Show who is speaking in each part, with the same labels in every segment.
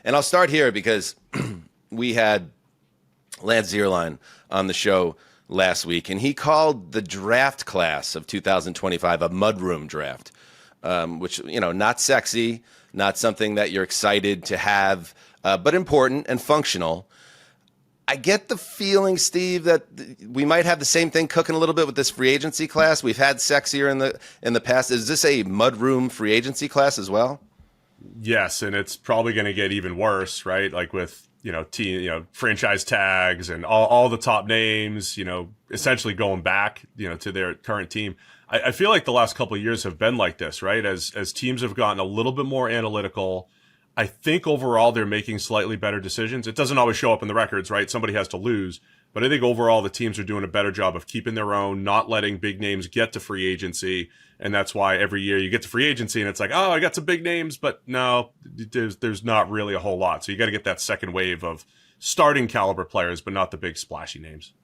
Speaker 1: And I'll start here because we had Lance Zierlein on the show last week, and he called the draft class of 2025 a mudroom draft, which, not sexy, not something that you're excited to have, but important and functional. I get the feeling, Steve, that we might have the same thing cooking a little bit with this free agency class. We've had sexier in the past. Is this a mudroom free agency class as well?
Speaker 2: Yes, and it's probably going to get even worse, right? Like with franchise tags and all the top names, essentially going back, to their current team. I feel like the last couple of years have been like this, right? As teams have gotten a little bit more analytical, I think overall they're making slightly better decisions. It doesn't always show up in the records, right? Somebody has to lose. But I think overall the teams are doing a better job of keeping their own, not letting big names get to free agency. And that's why every year you get to free agency and it's like, oh, I got some big names, but no, there's not really a whole lot. So you got to get that second wave of starting caliber players, but not the big splashy names.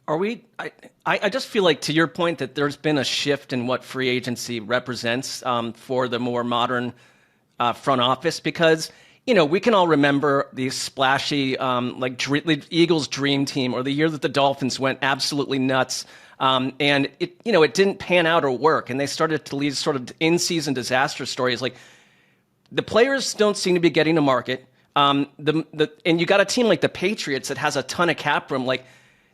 Speaker 3: I just feel like, to your point, that there's been a shift in what free agency represents for the more modern front office, because we can all remember these splashy the Eagles dream team, or the year that the Dolphins went absolutely nuts, and it didn't pan out or work, and they started to lead sort of in-season disaster stories. Like, the players don't seem to be getting to market, and you got a team like the Patriots that has a ton of cap room. Like,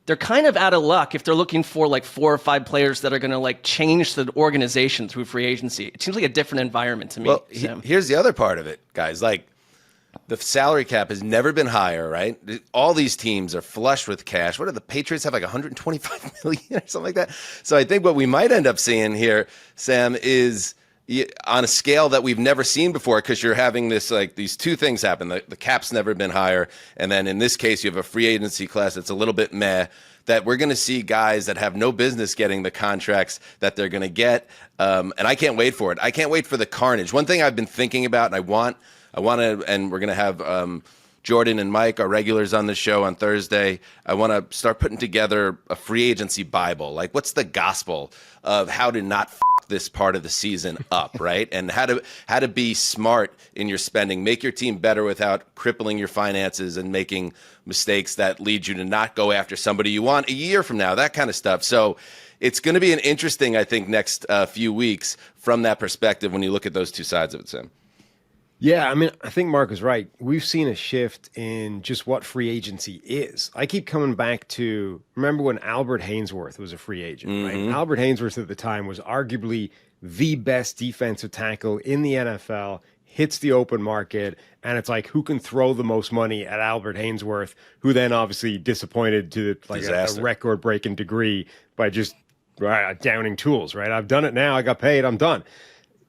Speaker 3: they're kind of out of luck if they're looking for like 4 or 5 players that are going to change the organization through free agency. It seems like a different environment to me.
Speaker 1: Well, here's the other part of it, guys. Like, the salary cap has never been higher, right? All these teams are flush with cash. What do the Patriots have, like 125 million or something like that? So I think what we might end up seeing here, Sam, is on a scale that we've never seen before, because you're having this, these two things happen. The cap's never been higher. And then in this case, you have a free agency class that's a little bit meh, that we're going to see guys that have no business getting the contracts that they're going to get. And I can't wait for it. I can't wait for the carnage. One thing I've been thinking about, and I want to, and we're going to have Jordan and Mike, our regulars, on the show on Thursday. I want to start putting together a free agency Bible. Like, what's the gospel of how to not this part of the season up, right? And how to be smart in your spending, make your team better without crippling your finances and making mistakes that lead you to not go after somebody you want a year from now, that kind of stuff. So it's going to be an interesting, I think, next few weeks from that perspective when you look at those two sides of it, Sam.
Speaker 4: Yeah, I mean, I think Marc is right. We've seen a shift in just what free agency is. I keep coming back to, remember when Albert Haynesworth was a free agent, right? Albert Haynesworth at the time was arguably the best defensive tackle in the NFL, hits the open market, and it's like, who can throw the most money at Albert Haynesworth, who then obviously disappointed to a record-breaking degree by just downing tools, right? I've done it now. I got paid. I'm done.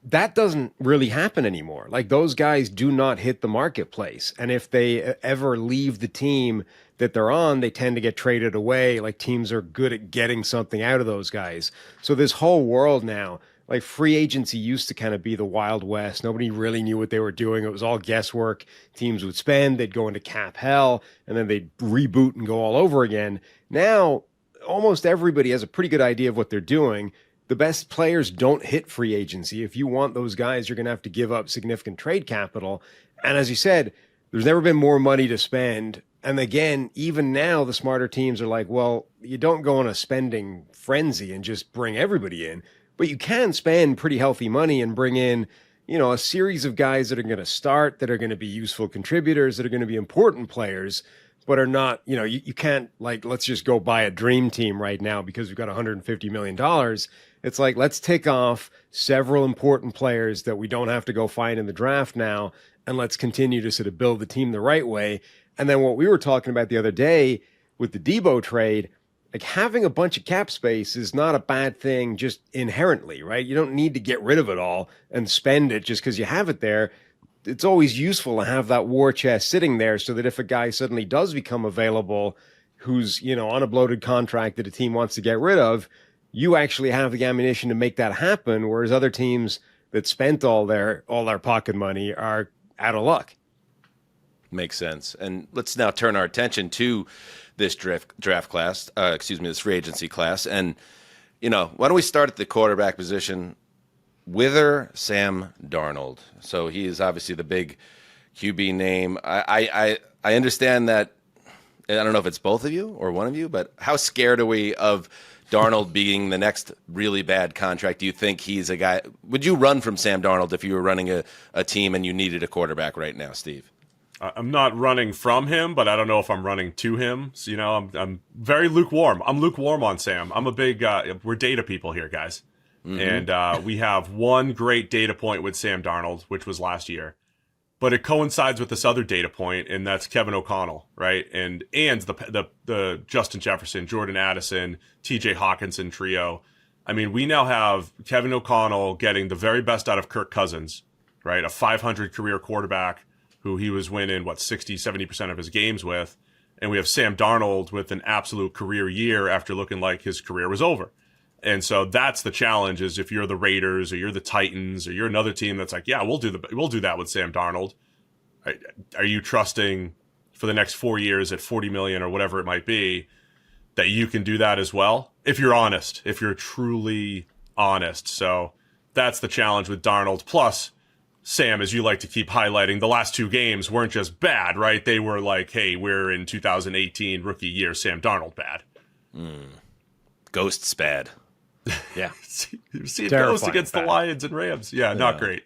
Speaker 4: That doesn't really happen anymore. Like, those guys do not hit the marketplace. And if they ever leave the team that they're on, they tend to get traded away. Like, teams are good at getting something out of those guys. So this whole world now, like, free agency used to kind of be the Wild West. Nobody really knew what they were doing. It was all guesswork. Teams would spend, they'd go into cap hell, and then they'd reboot and go all over again. Now, almost everybody has a pretty good idea of what they're doing. The best players don't hit free agency. If you want those guys, you're going to have to give up significant trade capital. And as you said, there's never been more money to spend. And again, even now, the smarter teams are like, well, you don't go on a spending frenzy and just bring everybody in, but you can spend pretty healthy money and bring in, a series of guys that are going to start, that are going to be useful contributors, that are going to be important players, but are not, you can't, let's just go buy a dream team right now because we've got $150 million. It's like, let's tick off several important players that we don't have to go find in the draft now, and let's continue to sort of build the team the right way. And then what we were talking about the other day with the Debo trade, like, having a bunch of cap space is not a bad thing just inherently, right? You don't need to get rid of it all and spend it just because you have it there. It's always useful to have that war chest sitting there so that if a guy suddenly does become available who's, on a bloated contract that a team wants to get rid of, you actually have the ammunition to make that happen, whereas other teams that spent all their pocket money are out of luck.
Speaker 1: Makes sense. And let's now turn our attention to this draft class, this free agency class. And, why don't we start at the quarterback position? Whither Sam Darnold. So he is obviously the big QB name. I understand that. I don't know if it's both of you or one of you, but how scared are we of Darnold being the next really bad contract? Do you think he's a guy? Would you run from Sam Darnold if you were running a team and you needed a quarterback right now, Steve?
Speaker 2: I'm not running from him, but I don't know if I'm running to him. So, I'm very lukewarm. I'm lukewarm on Sam. I'm a big, we're data people here, guys. Mm-hmm. And we have one great data point with Sam Darnold, which was last year. But it coincides with this other data point, and that's Kevin O'Connell, right? And the Justin Jefferson, Jordan Addison, TJ Hawkinson trio. I mean, we now have Kevin O'Connell getting the very best out of Kirk Cousins, right? A 500 career quarterback who he was winning, 60-70% of his games with. And we have Sam Darnold with an absolute career year after looking like his career was over. And so that's the challenge, is if you're the Raiders or you're the Titans or you're another team that's like, yeah, we'll do that with Sam Darnold. Are you trusting for the next 4 years at $40 million or whatever it might be that you can do that as well? If you're honest, if you're truly honest. So that's the challenge with Darnold. Plus, Sam, as you like to keep highlighting, the last 2 games weren't just bad, right? They were like, hey, we're in 2018 rookie year, Sam Darnold bad.
Speaker 1: Ghosts bad.
Speaker 4: Yeah.
Speaker 2: You see it goes against the Lions and Rams. Yeah, not great.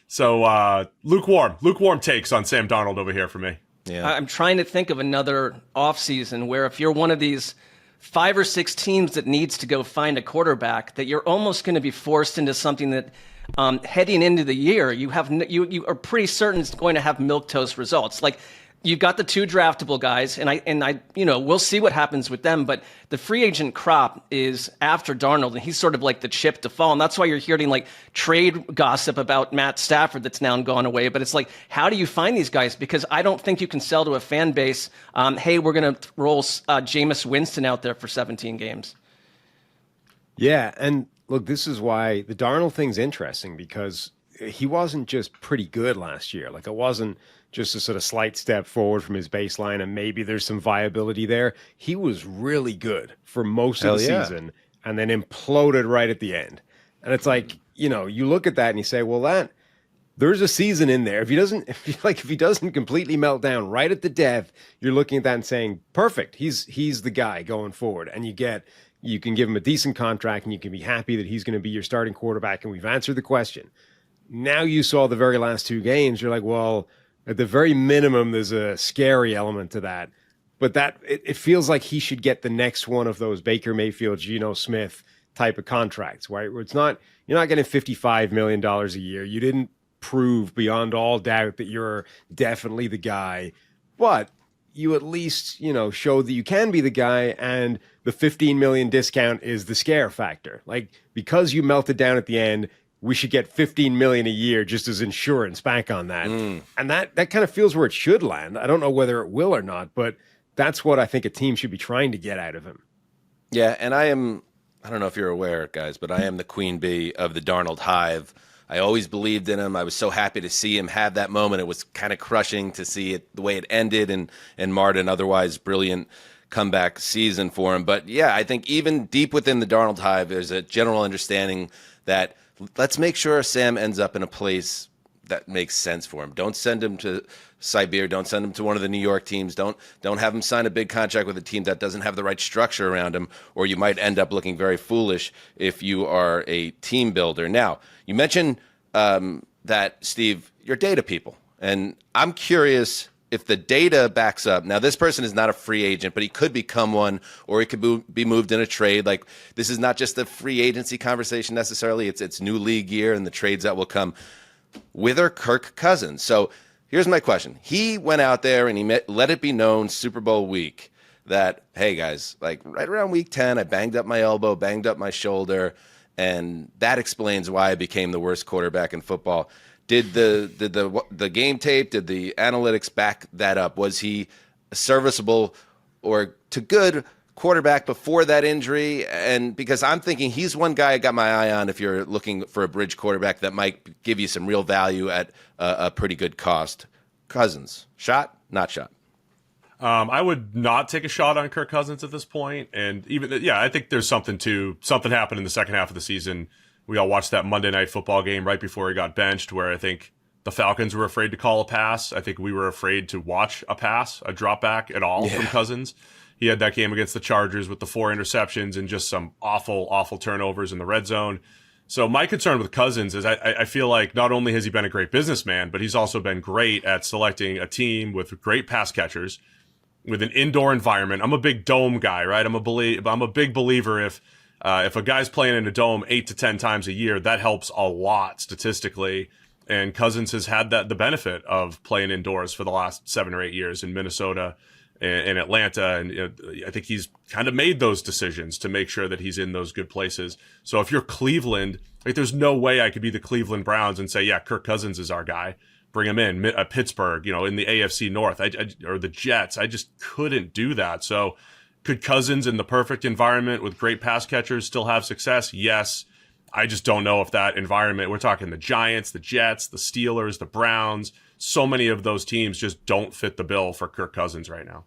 Speaker 2: So lukewarm takes on Sam Darnold over here for me.
Speaker 3: Yeah. I'm trying to think of another offseason where if you're one of these 5 or 6 teams that needs to go find a quarterback, that you're almost going to be forced into something that heading into the year, you are pretty certain it's going to have milquetoast results. Like, you've got the 2 draftable guys, and I, we'll see what happens with them. But the free agent crop is after Darnold, and he's sort of like the chip to fall. And that's why you're hearing like trade gossip about Matt Stafford that's now gone away. But it's like, how do you find these guys? Because I don't think you can sell to a fan base, hey, we're going to roll Jameis Winston out there for 17 games.
Speaker 4: Yeah, and look, this is why the Darnold thing's interesting, because he wasn't just pretty good last year. Like, it wasn't just a sort of slight step forward from his baseline, and maybe there's some viability there. He was really good for most of the season, and then imploded right at the end. And it's like, you look at that and you say, well, there's a season in there. If he doesn't completely melt down right at the death, you're looking at that and saying, perfect, he's the guy going forward. And you can give him a decent contract, and you can be happy that he's going to be your starting quarterback, and we've answered the question. Now you saw the very last 2 games, you're like, well, at the very minimum, there's a scary element to that. But it feels like he should get the next one of those Baker Mayfield, Geno Smith type of contracts, right? Where you're not getting $55 million a year. You didn't prove beyond all doubt that you're definitely the guy, but you at least, show that you can be the guy, and the $15 million discount is the scare factor. Like, because you melted down at the end, we should get $15 million a year just as insurance back on that. And that kind of feels where it should land. I don't know whether it will or not, but that's what I think a team should be trying to get out of him.
Speaker 1: Yeah, and I don't know if you're aware, guys, but I am the queen bee of the Darnold hive. I always believed in him. I was so happy to see him have that moment. It was kind of crushing to see it the way it ended and marred an otherwise brilliant comeback season for him. But yeah, I think even deep within the Darnold hive, there's a general understanding that let's make sure Sam ends up in a place that makes sense for him. Don't send him to Siberia. Don't send him to one of the New York teams. Don't have him sign a big contract with a team that doesn't have the right structure around him, or you might end up looking very foolish if you are a team builder. Now, you mentioned that, Steve, you're data people, and I'm curious if the data backs up. Now, this person is not a free agent, but he could become one, or he could be moved in a trade. Like, this is not just a free agency conversation necessarily. It's new league year and the trades that will come. Wither Kirk Cousins. So here's my question. He went out there and he let it be known Super Bowl week that, hey, guys, like right around week 10, I banged up my elbow, banged up my shoulder, and that explains why I became the worst quarterback in football. Did the game tape, did the analytics back that up? Was he a serviceable or to good quarterback before that injury? And because I'm thinking he's one guy I got my eye on if you're looking for a bridge quarterback that might give you some real value at a pretty good cost. Cousins, shot, not shot?
Speaker 2: I would not take a shot on Kirk Cousins at this point. And I think there's something happened in the second half of the season. We all watched that Monday Night Football game right before he got benched, where I think The Falcons were afraid to call a pass. I think we were afraid to watch a pass, a drop back at all from Cousins. He had that game against the Chargers with the 4 interceptions and just some awful, awful turnovers in the red zone. So my concern with Cousins is I feel like not only has he been a great businessman, but he's also been great at selecting a team with great pass catchers, with an indoor environment. I'm a big dome guy, right? I'm a big believer if a guy's playing in a dome 8 to 10 times a year, that helps a lot statistically. And Cousins has had the benefit of playing indoors for the last 7 or 8 years in Minnesota and Atlanta. And I think he's kind of made those decisions to make sure that he's in those good places. So if you're Cleveland, like, there's no way I could be the Cleveland Browns and say, yeah, Kirk Cousins is our guy. Bring him in. Pittsburgh, in the AFC North, or the Jets. I just couldn't do that. So could Cousins in the perfect environment with great pass catchers still have success? Yes. I just don't know if that environment, we're talking the Giants, the Jets, the Steelers, the Browns, so many of those teams just don't fit the bill for Kirk Cousins right now.